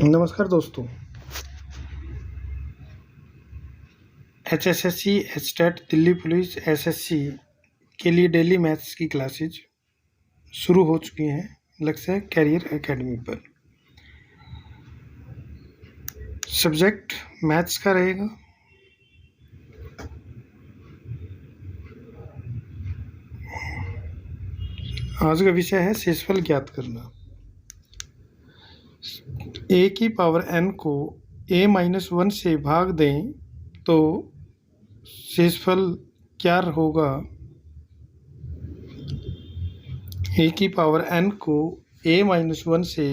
नमस्कार दोस्तों। HSSC, HTET, Delhi police, SSC के लिए डेली मैथ्स की क्लासेज शुरू हो चुकी हैं लक्ष्य कैरियर एकेडमी पर। सब्जेक्ट मैथ्स का रहेगा। आज का विषय है शेषफल ज्ञात करना। a की पावर n को a-1 से भाग दें तो शेषफल क्या होगा। a की पावर n को a-1 से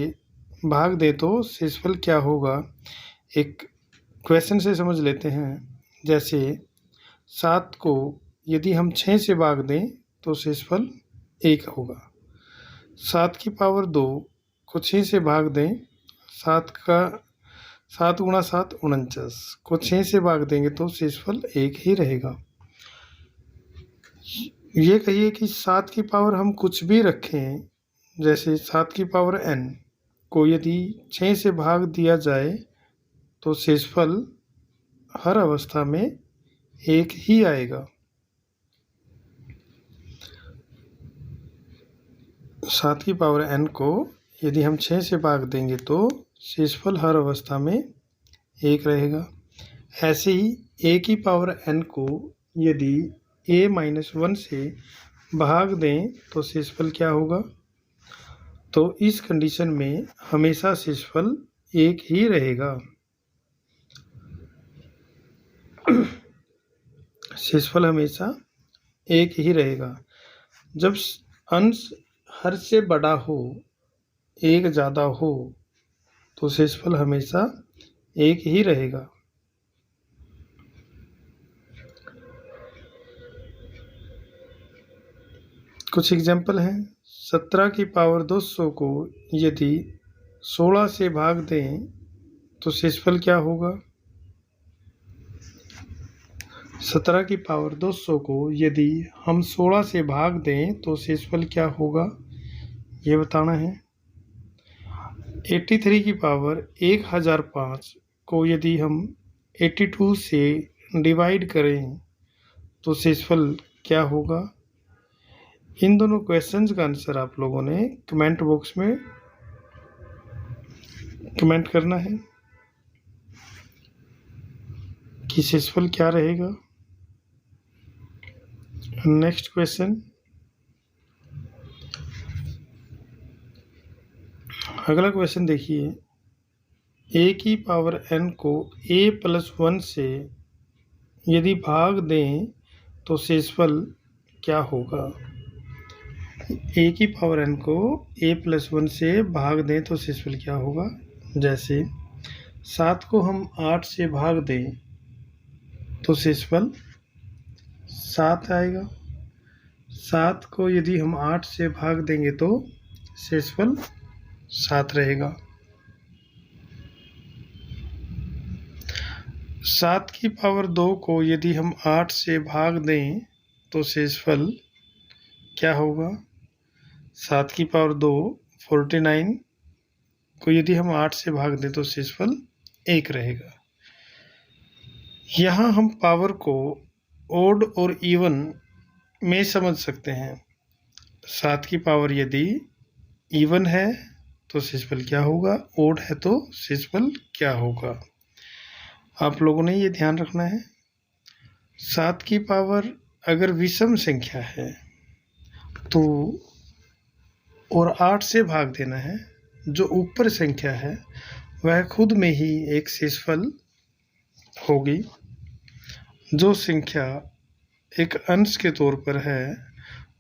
भाग दे तो शेषफल क्या होगा। एक क्वेश्चन से समझ लेते हैं। जैसे 7 को यदि हम 6 से भाग दें तो शेषफल 1 होगा। 7 की पावर 2 को 6 से भाग दें, 7 गुणा 7 49 को 6 से भाग देंगे तो शेषफल 1 ही रहेगा। ये कहिए कि 7 की पावर हम कुछ भी रखें, जैसे 7 की पावर n को यदि 6 से भाग दिया जाए तो शेषफल हर अवस्था में 1 ही आएगा। 7 की पावर n को यदि हम 6 से भाग देंगे तो शेषफल हर अवस्था में 1 रहेगा। ऐसे ही a की पावर n को यदि a-1 से भाग दें तो शेषफल क्या होगा। तो इस कंडीशन में हमेशा शेषफल 1 ही रहेगा। शेषफल हमेशा 1 ही रहेगा। जब अंश हर से बड़ा हो, 1 ज़्यादा हो, तो शेषफल हमेशा 1 ही रहेगा। कुछ एग्जाम्पल हैं। 17 की पावर 200 को यदि 16 से भाग दें तो शेषफल क्या होगा। 17 की पावर 200 को यदि हम 16 से भाग दें तो शेषफल क्या होगा, ये बताना है। 83 की पावर 1005 को यदि हम 82 से डिवाइड करें तो शेषफल क्या होगा। इन दोनों क्वेश्चंस का आंसर आप लोगों ने कमेंट बॉक्स में कमेंट करना है कि शेषफल क्या रहेगा। नेक्स्ट क्वेश्चन, अगला क्वेश्चन देखिए। a की पावर n को a+1 से यदि भाग दें तो शेषफल क्या होगा। a की पावर n को a+1 से भाग दें तो शेषफल क्या होगा। जैसे 7 को हम 8 से भाग दें तो शेषफल 7 आएगा। 7 को यदि हम 8 से भाग देंगे तो शेषफल 7 रहेगा। 7 की पावर 2 को यदि हम 8 से भाग दें तो शेषफल क्या होगा। 7 की पावर 2 49 को यदि हम 8 से भाग दें तो शेषफल 1 रहेगा। यहाँ हम पावर को ओड और इवन में समझ सकते हैं। 7 की पावर यदि इवन है तो शेषफल क्या होगा, ओड है तो शेषफल क्या होगा। आप लोगों ने ये ध्यान रखना है। 7 की पावर अगर विषम संख्या है तो और 8 से भाग देना है, जो ऊपर संख्या है वह खुद में ही एक शेषफल होगी। जो संख्या एक अंश के तौर पर है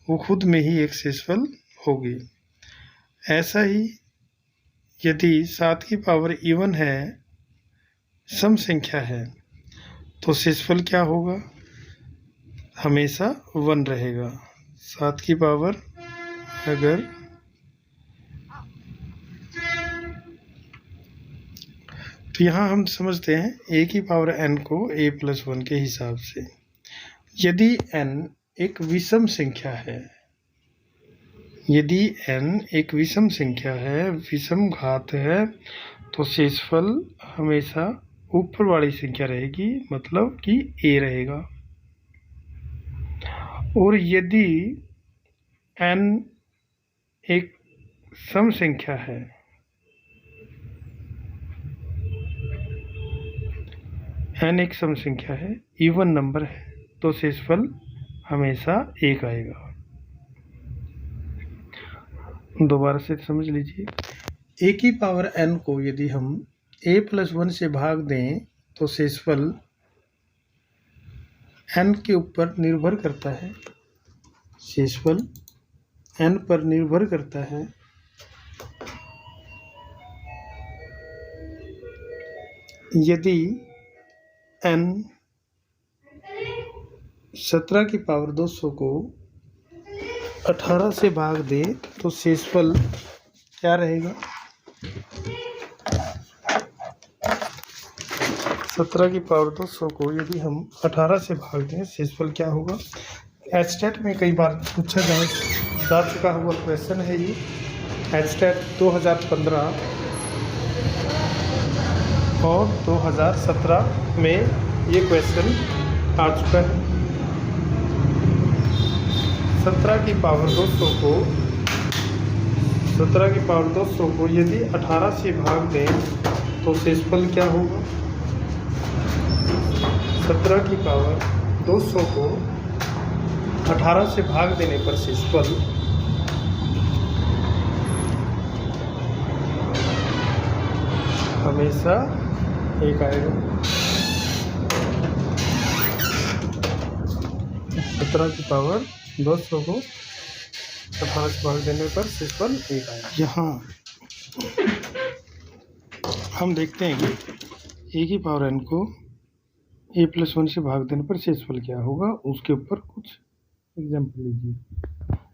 वो खुद में ही एक शेषफल होगी। ऐसा ही यदि 7 की पावर इवन है, सम संख्या है, तो शेषफल क्या होगा, हमेशा 1 रहेगा। 7 की पावर अगर तो यहाँ हम समझते हैं a की पावर n को a+1 के हिसाब से। यदि n एक विषम संख्या है, यदि n एक विषम संख्या है, विषम घात है, तो शेषफल हमेशा ऊपर वाली संख्या रहेगी, मतलब कि a रहेगा। और यदि n एक सम संख्या है, n एक सम संख्या है, इवन नंबर है, तो शेषफल हमेशा 1 आएगा। दोबारा से समझ लीजिए, a की पावर n को यदि हम a+1 से भाग दें तो शेषफल n के ऊपर निर्भर करता है, शेषफल n पर निर्भर करता है। यदि n 17 की पावर 200 को 18 से भाग दे तो शेषफल क्या रहेगा? 17 की पावर 200 को यदि हम 18 से भाग दें, शेषफल क्या होगा? एचटेट में कई बार पूछा जा चुका हुआ क्वेश्चन है ये। एचटेट 2015 और 2017 में ये क्वेश्चन आ चुका है। 17 की पावर 200 को यदि 18 से भाग दें तो शेषफल क्या होगा? 17 की पावर 200 को 18 से भाग देने पर शेषफल हमेशा 1 आएगा। 17 की पावर 200 को 18 से भाग देने पर शेषफल 1 आएगा। यहाँ हम देखते हैं कि a की पावर n को a+1 से भाग देने पर शेषफल क्या होगा, उसके ऊपर कुछ एग्जाम्पल लीजिए।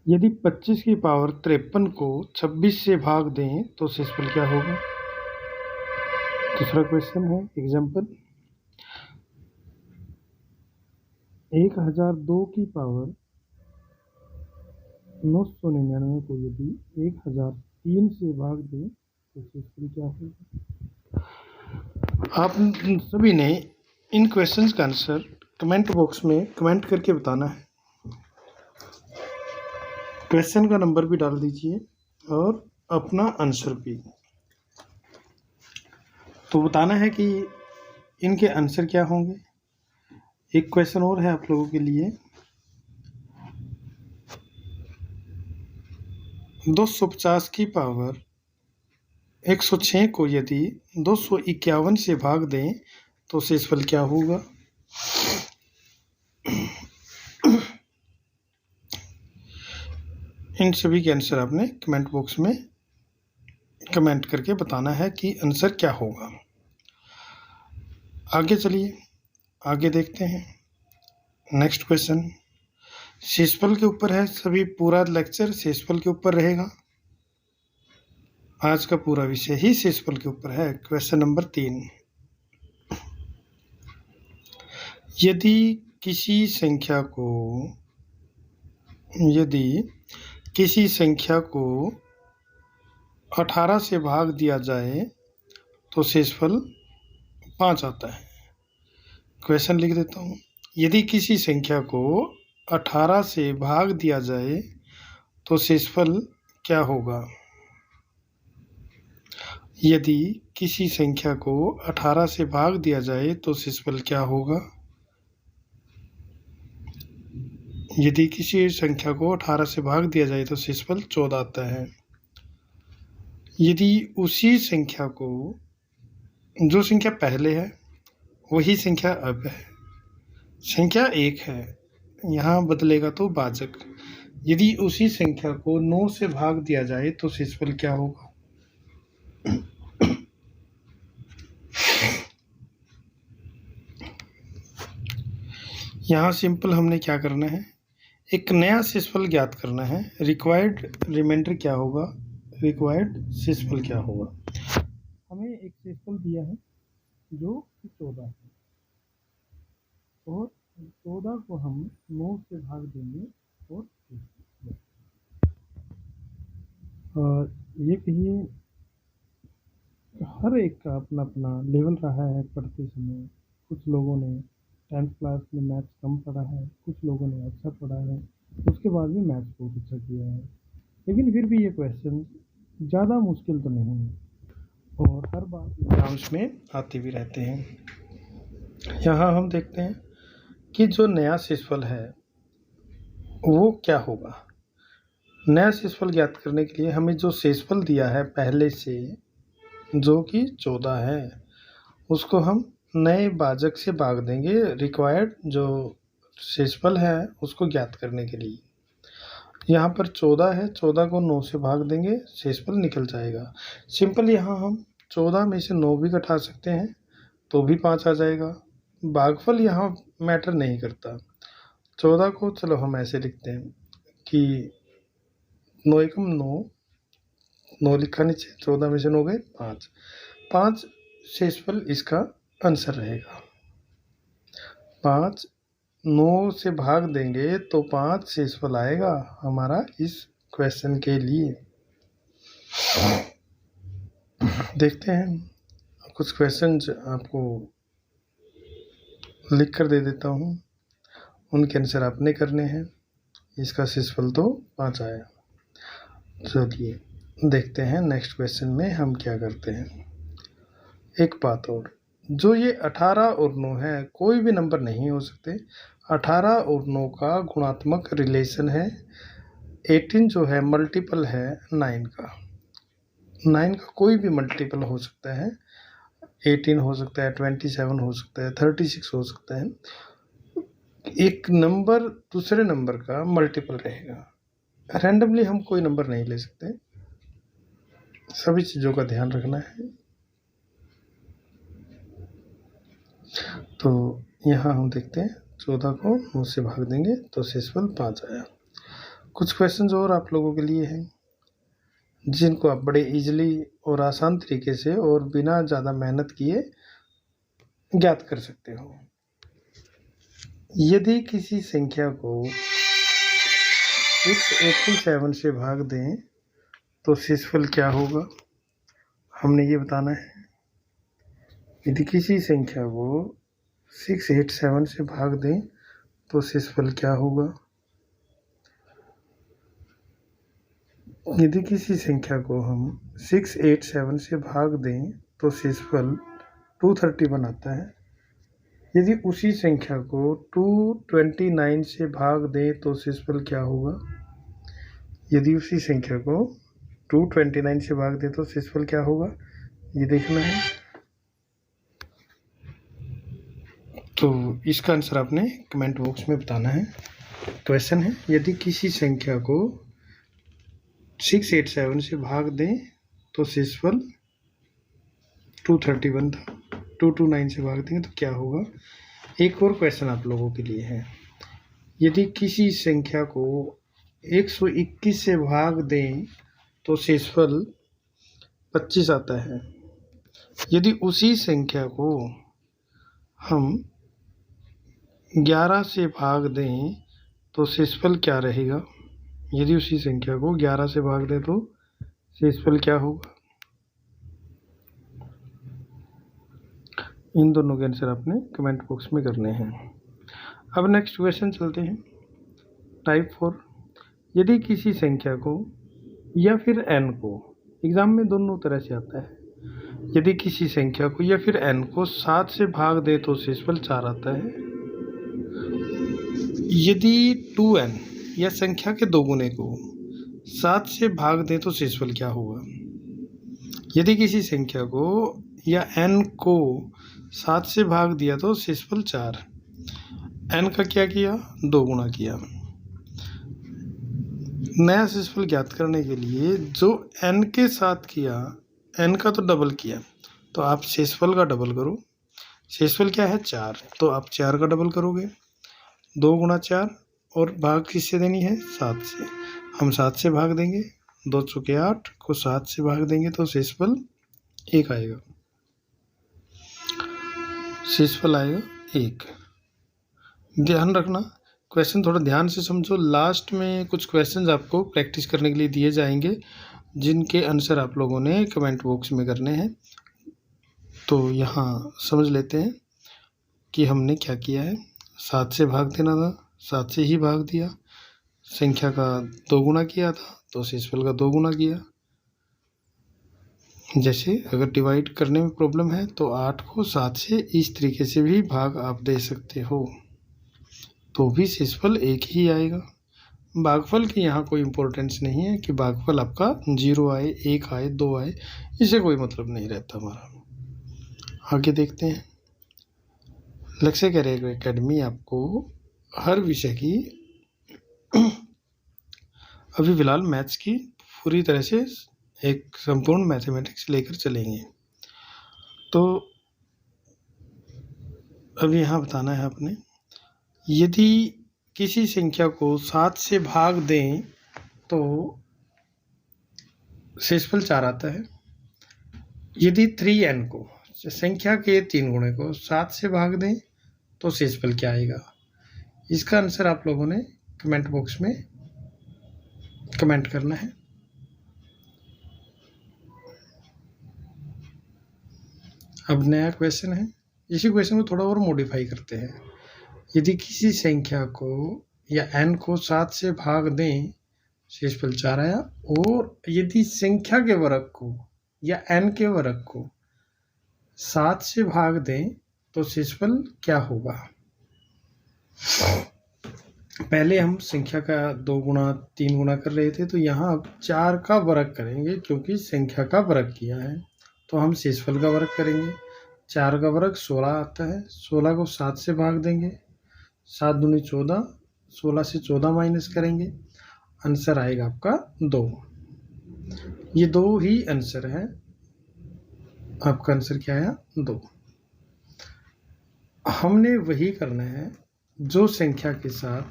यदि 25 की पावर 53 को 26 से भाग दें तो शेषफल क्या होगा? दूसरा क्वेश्चन है एग्जाम्पल। 1002 की पावर 999 को यदि 1003 से भाग दें तो शेषफल क्या होगा? आप सभी ने इन क्वेश्चंस का आंसर कमेंट बॉक्स में कमेंट करके बताना है। क्वेश्चन का नंबर भी डाल दीजिए और अपना आंसर भी। तो बताना है कि इनके आंसर क्या होंगे। एक क्वेश्चन और है आप लोगों के लिए। 250 की पावर 106 को यदि 251 से भाग दें तो शेषफल क्या होगा? इन सभी के आंसर आपने कमेंट बॉक्स में कमेंट करके बताना है कि आंसर क्या होगा। आगे चलिए, आगे देखते हैं। नेक्स्ट क्वेश्चन शेषफल के ऊपर है। सभी पूरा लेक्चर शेषफल के ऊपर रहेगा। आज का पूरा विषय ही शेषफल के ऊपर है। क्वेश्चन नंबर 3, यदि किसी संख्या को 18 से भाग दिया जाए तो शेषफल 5 आता है। क्वेश्चन लिख देता हूँ। यदि किसी संख्या को 18 से भाग दिया जाए तो शेषफल क्या होगा? यदि किसी संख्या को 18 से भाग दिया जाए तो शेषफल क्या होगा? यदि किसी संख्या को 18 से भाग दिया जाए तो शेषफल 14 आता है। यदि उसी संख्या को, जो संख्या पहले है वही संख्या अब है, संख्या 1 है, यहाँ बदलेगा तो भाजक। यदि उसी संख्या को 9 से भाग दिया जाए तो शेषफल क्या होगा? यहाँ सिंपल हमने क्या करना है, एक नया शेषफल ज्ञात करना है। रिक्वायर्ड रिमाइंडर क्या होगा? रिक्वायर्ड शेषफल क्या होगा? हमें एक शेषफल दिया है जो 14 है और 14 को हम 9 से भाग देंगे और और ये कहिए हर एक का अपना अपना लेवल रहा है पढ़ते समय। कुछ लोगों ने 10th क्लास में मैथ्स कम पढ़ा है, कुछ लोगों ने अच्छा पढ़ा है, उसके बाद भी मैथ्स बहुत अच्छा किया है। लेकिन फिर भी ये क्वेश्चन ज़्यादा मुश्किल तो नहीं है और हर बार एग्जाम्स में आते भी रहते हैं। यहाँ हम देखते हैं कि जो नया शेषफल है वो क्या होगा। नया शेषफल ज्ञात करने के लिए हमें जो शेषफल दिया है पहले से, जो कि 14 है, उसको हम नए भाजक से भाग देंगे रिक्वायर्ड जो शेषफल है उसको ज्ञात करने के लिए। यहाँ पर 14 है, 14 को 9 से भाग देंगे, शेषफल निकल जाएगा। सिंपल यहाँ हम 14 में से 9 भी घटा सकते हैं तो भी 5 आ जाएगा। भागफल यहाँ मैटर नहीं करता। 14 को चलो हम ऐसे लिखते हैं कि 9 एकम 9, 9 लिखा नीचे, 14 में से 9 गए 5, 5 शेषफल इसका आंसर रहेगा। 5 9 से भाग देंगे तो 5 शेषफल आएगा हमारा इस क्वेश्चन के लिए। देखते हैं कुछ क्वेश्चंस आपको लिख कर दे देता हूँ, उनके आंसर आपने करने हैं। इसका शेषफल तो 5 आया। चलिए देखते हैं नेक्स्ट क्वेश्चन में हम क्या करते हैं। एक बात और, जो ये 18 और 9 है कोई भी नंबर नहीं हो सकते। 18 और 9 का गुणात्मक रिलेशन है 18, जो है मल्टीपल है 9 का। 9 का कोई भी मल्टीपल हो सकता है, 18 हो सकता है, 27 हो सकता है, 36 हो सकता है। एक नंबर दूसरे नंबर का मल्टीपल रहेगा। रैंडमली हम कोई नंबर नहीं ले सकते, सभी चीज़ों का ध्यान रखना है। तो यहाँ हम देखते हैं 14 को 9 से भाग देंगे तो शेषफल 5 आया। कुछ क्वेश्चंस और आप लोगों के लिए हैं जिनको आप बड़े इजीली और आसान तरीके से और बिना ज़्यादा मेहनत किए ज्ञात कर सकते हो। यदि किसी संख्या को 687 से भाग दें तो शेषफल क्या होगा, हमने ये बताना है। यदि किसी संख्या को 687 से भाग दें तो शेषफल क्या होगा। यदि किसी संख्या को हम 687 से भाग दें तो शेषफल 231 आता है। यदि उसी संख्या को 229 से भाग दें तो शेषफल क्या होगा। यदि उसी संख्या को 229 से भाग दें तो शेषफल क्या होगा, ये देखना है। तो इसका आंसर आपने कमेंट बॉक्स में बताना है। क्वेश्चन है, यदि किसी संख्या को 687 से भाग दें तो शेषफल 231 था, 229 से भाग देंगे तो क्या होगा। एक और क्वेश्चन आप लोगों के लिए है, यदि किसी संख्या को 121 से भाग दें तो शेषफल 25 आता है। यदि उसी संख्या को हम 11 से भाग दें तो शेषफल क्या रहेगा। यदि उसी संख्या को 11 से भाग दें तो शेषफल क्या होगा। इन दोनों के आंसर आपने कमेंट बॉक्स में करने हैं। अब नेक्स्ट क्वेश्चन चलते हैं। टाइप 4, यदि किसी संख्या को या फिर n को, एग्जाम में दोनों तरह से आता है, यदि किसी संख्या को या फिर n को 7 से भाग दे तो शेषफल 4 आता है। यदि 2n या संख्या के दोगुने को 7 से भाग दे तो शेषफल क्या होगा। यदि किसी संख्या को या n को 7 से भाग दिया तो शेषफल 4। n का क्या किया, 2 गुना किया। नया शेषफल ज्ञात करने के लिए जो n के साथ किया, n का तो डबल किया, तो आप शेषफल का डबल करो। शेषफल क्या है, 4, तो आप 4 का डबल करोगे, 2 गुना 4, और भाग किससे देनी है, 7 से। हम 7 से भाग देंगे, 2 चौके 8 को 7 से भाग देंगे तो शेषफल 1 आएगा। शेषफल आएगा 1। ध्यान रखना, क्वेश्चन थोड़ा ध्यान से समझो। लास्ट में कुछ क्वेश्चंस आपको प्रैक्टिस करने के लिए दिए जाएंगे, जिनके आंसर आप लोगों ने कमेंट बॉक्स में करने हैं। तो यहाँ समझ लेते हैं कि हमने क्या किया है। 7 से भाग देना था, 7 से ही भाग दिया। संख्या का 2 गुना किया था तो शेषफल का 2 गुना किया। जैसे अगर डिवाइड करने में प्रॉब्लम है तो 8 को 7 से इस तरीके से भी भाग आप दे सकते हो, तो भी शेषफल एक ही आएगा। भागफल की यहाँ कोई इम्पोर्टेंस नहीं है कि भागफल आपका 0 आए, 1 आए, 2 आए, इससे कोई मतलब नहीं रहता हमारा। आगे देखते हैं। लक्ष्य करियर एकेडमी आपको हर विषय की अभी फिलहाल मैथ्स की पूरी तरह से एक संपूर्ण मैथमेटिक्स लेकर चलेंगे। तो अब यहाँ बताना है आपने, यदि किसी संख्या को 7 से भाग दें तो शेषफल 4 आता है। यदि 3n को, संख्या के 3 गुणे को 7 से भाग दें तो शेषफल क्या आएगा। इसका आंसर आप लोगों ने कमेंट बॉक्स में कमेंट करना है। अब नया क्वेश्चन है, इसी क्वेश्चन को थोड़ा और मॉडिफाई करते हैं। यदि किसी संख्या को या n को 7 से भाग दें, शेषफल 4 आया। और यदि संख्या के वर्ग को या n के वर्ग को 7 से भाग दें तो शेषफल क्या होगा। पहले हम संख्या का 2 गुना 3 गुना कर रहे थे, तो यहाँ अब 4 का वर्ग करेंगे क्योंकि संख्या का वर्ग किया है, तो हम शेषफल का वर्ग करेंगे। 4 का वर्ग 16 आता है। 16 को 7 से भाग देंगे, 7 दूनी 14, 16 से 14 माइनस करेंगे, आंसर आएगा आपका 2। ये 2 ही आंसर है, आपका आंसर क्या आया 2। हमने वही करना है जो संख्या के साथ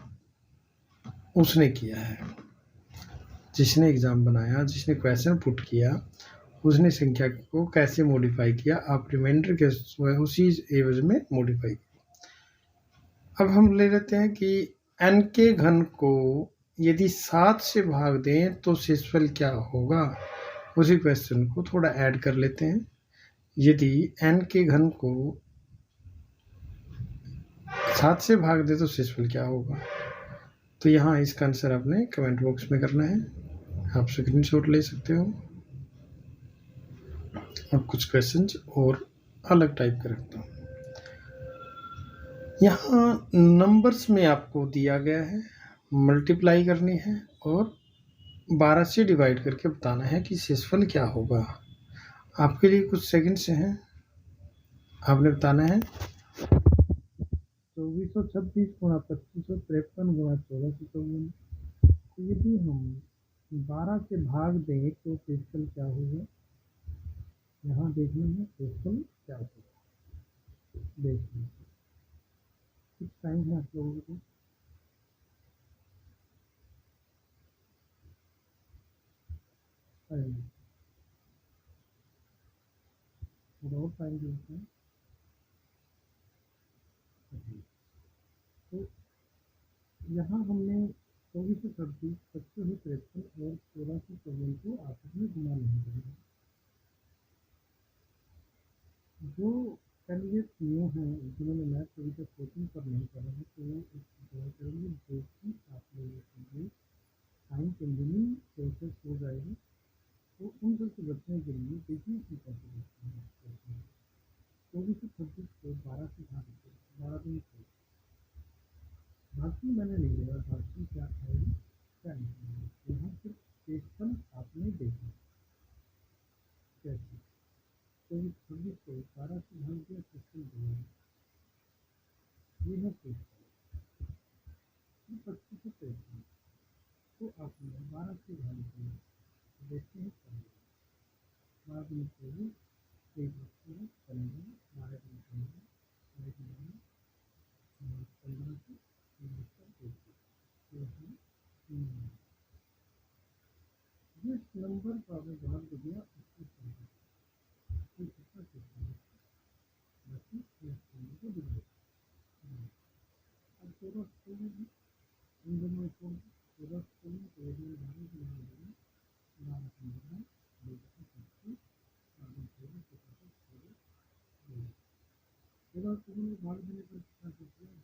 उसने किया है। जिसने एग्ज़ाम बनाया, जिसने क्वेश्चन पुट किया, उसने संख्या को कैसे मॉडिफाई किया, आप रिमाइंडर के उसी एवज में मॉडिफाई किया। अब हम ले लेते हैं कि n के घन को यदि 7 से भाग दें तो शेषफल क्या होगा। उसी क्वेश्चन को थोड़ा ऐड कर लेते हैं। यदि n के घन को 7 से भाग दे तो शेषफल क्या होगा। तो यहाँ इसका आंसर आपने कमेंट बॉक्स में करना है, आप स्क्रीनशॉट ले सकते हो। अब कुछ क्वेश्चंस और अलग टाइप के रखता हूँ। यहाँ नंबर्स में आपको दिया गया है, मल्टीप्लाई करनी है और 12 से डिवाइड करके बताना है कि शेषफल क्या होगा। आपके लिए कुछ सेकंड्स हैं, आपने बताना है 2426 गुणा 2553 गुणा 1454। तो यदि हम 12 से भाग दें तो शेषफल क्या होगा। यहाँ देखना है शेषफल क्या होगा, देखना कुछ टाइम है आप लोगों को। और टाइम देते हैं। तो यहाँ हमने 2426, 2553 और 1454 को आपस में गुणा नहीं करेंगे। जो कैंडिडेट न्यू हैं, जिन्होंने मैथ अभी तक कोचिंग पर नहीं करा है, तो वो इसको करेंगे, जो कि आप लोगों के लिए टाइम कंज्यूमिंग प्रोसेस हो जाएगी। तो उन सबसे बचने के लिए देखिए कि कैसे बचते हैं। 2426 को 12 से भाग दो, 12 दिन से बाकी मैंने नहीं लिया, बाकी क्या आएगी क्या नहीं। यहाँ सिर्फ शेषफल आपने देखा कैसे। 2426 को 12 से भाग दिया, शेषफल दिया, ये है शेषफल। 2553 तो आपने 12 से भाग दिया, देखते हैं क्या होगा। 12 दिन से एक वस्तु है चलेगा, 12 दिन चलेगा, 15 से जिस नंबर का आपने भाग दिया उसको अब 14 16 इन दोनों को 14 16 तो एक में भाग दिया, 12 15 भाग देने पर कितना बचता है?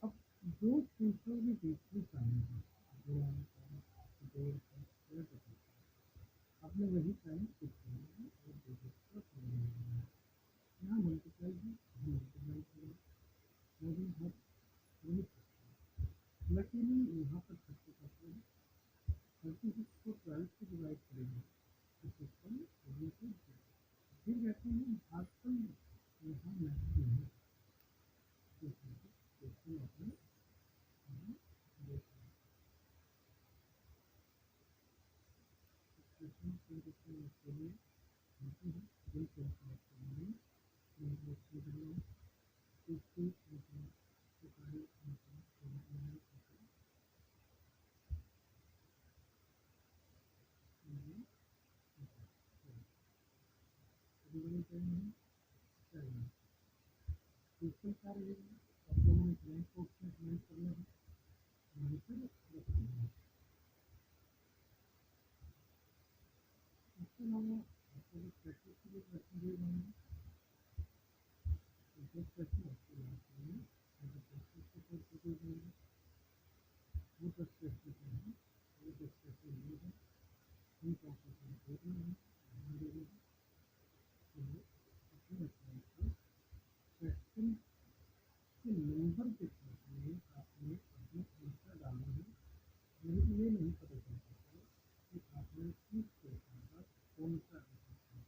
अब दो संख्याओं के बीच में साइन है, आपने वही साइन कुछ करना है और यहाँ मल्टीप्लाई भी मल्टीप्लाई करें, लेकिन हर यूनिट लेकिन यहाँ पर 30 करते हैं, 36 को 12 से डिवाइड करेंगे तो सिस्टम फिर कहते हैं भागफल यहाँ नहीं है, क्वेश्चन अपने नंबर के साथ में आपने अपने आंसर डालना है, नहीं ये नहीं पता चल सकता कि आपने किस क्वेश्चन का कौन सा आंसर दिया।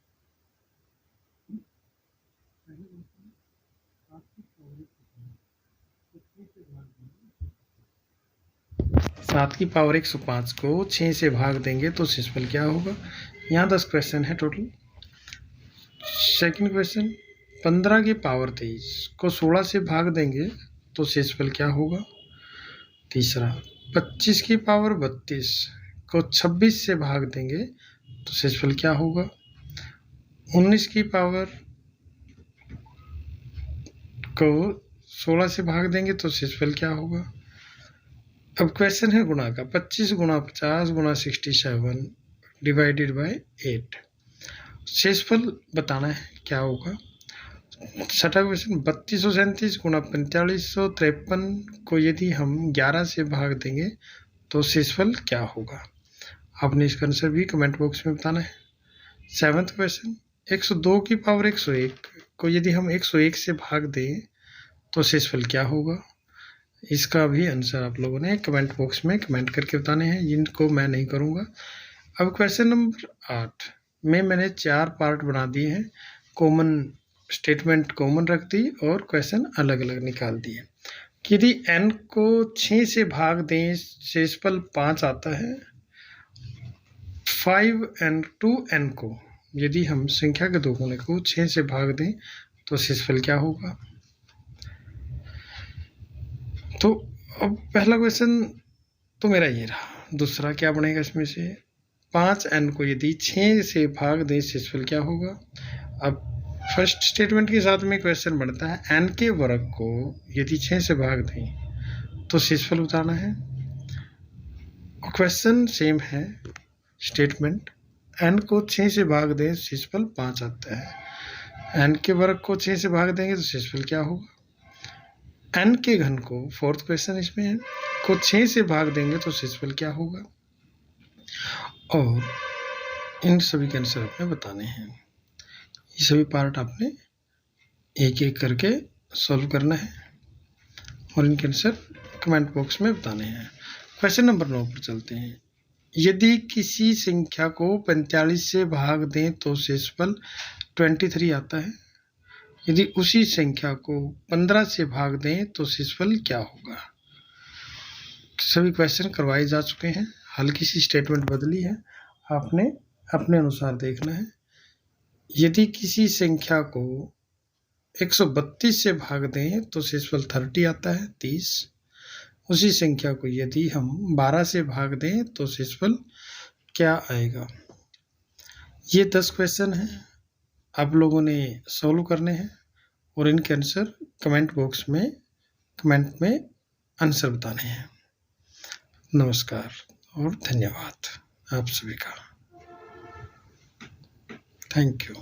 पहले क्वेश्चन आपकी पावर तो 6 से भाग देंगे, 7 की पावर 105 को 6 से भाग देंगे तो शेषफल क्या होगा। यहाँ 10 क्वेश्चन है टोटल। सेकंड क्वेश्चन 15 की पावर 23 को 16 से भाग देंगे तो शेषफल क्या होगा। तीसरा 25 की पावर 32 को 26 से भाग देंगे तो शेषफल क्या होगा। 19 की पावर को 16 से भाग देंगे तो शेषफल क्या होगा। अब क्वेश्चन है गुणा का, 25 गुणा 50 गुणा 67 डिवाइडेड बाय 8, शेषफल बताना है क्या होगा। छठा क्वेश्चन 3237 गुणा 4553 को यदि हम 11 से भाग देंगे तो शेषफल क्या होगा। आपने इसका आंसर भी कमेंट बॉक्स में बताना है। सेवन्थ क्वेश्चन 102 की पावर 101 को यदि हम 101 से भाग दें तो शेषफल क्या होगा। इसका भी आंसर आप लोगों ने कमेंट बॉक्स में कमेंट करके बताने हैं, जिनको मैं नहीं करूँगा। अब क्वेश्चन नंबर 8 में मैंने 4 पार्ट बना दिए हैं, कॉमन स्टेटमेंट कॉमन रख दी और क्वेश्चन अलग अलग निकाल दिए। यदि n को 6 से भाग दें शेषफल 5 आता है। 5n 2n को यदि हम संख्या के दोगुने को 6 से भाग दें तो शेषफल क्या होगा। तो अब पहला क्वेश्चन तो मेरा ये रहा। दूसरा क्या बनेगा इसमें से, 5n को यदि 6 से भाग दें शेषफल क्या होगा। अब फर्स्ट स्टेटमेंट के साथ में क्वेश्चन बनता है n के वर्ग को यदि 6 से भाग दें तो शेषफल बताना है। क्वेश्चन सेम है, स्टेटमेंट n को 6 से भाग दें शेषफल 5 आता है। n के वर्ग को 6 से भाग देंगे तो शेषफल क्या होगा। n के घन को, फोर्थ क्वेश्चन इसमें है, को 6 से भाग देंगे तो शेषफल क्या होगा। और इन सभी के आंसर आपने बताने हैं। ये सभी पार्ट आपने एक एक करके सॉल्व करना है और इनके आंसर कमेंट बॉक्स में बताने हैं। क्वेश्चन नंबर 9 पर चलते हैं। यदि किसी संख्या को 45 से भाग दें तो शेषफल 23 आता है। यदि उसी संख्या को 15 से भाग दें तो शेषफल क्या होगा। सभी क्वेश्चन करवाए जा चुके हैं, हल्की सी स्टेटमेंट बदली है, आपने अपने अनुसार देखना है। यदि किसी संख्या को 132 से भाग दें तो शेषफल 30 आता है, 30। उसी संख्या को यदि हम 12 से भाग दें तो शेषफल क्या आएगा। ये 10 क्वेश्चन हैं, आप लोगों ने सॉल्व करने हैं और इनके आंसर कमेंट बॉक्स में कमेंट में आंसर बताने हैं। नमस्कार और धन्यवाद आप सभी का। Thank you.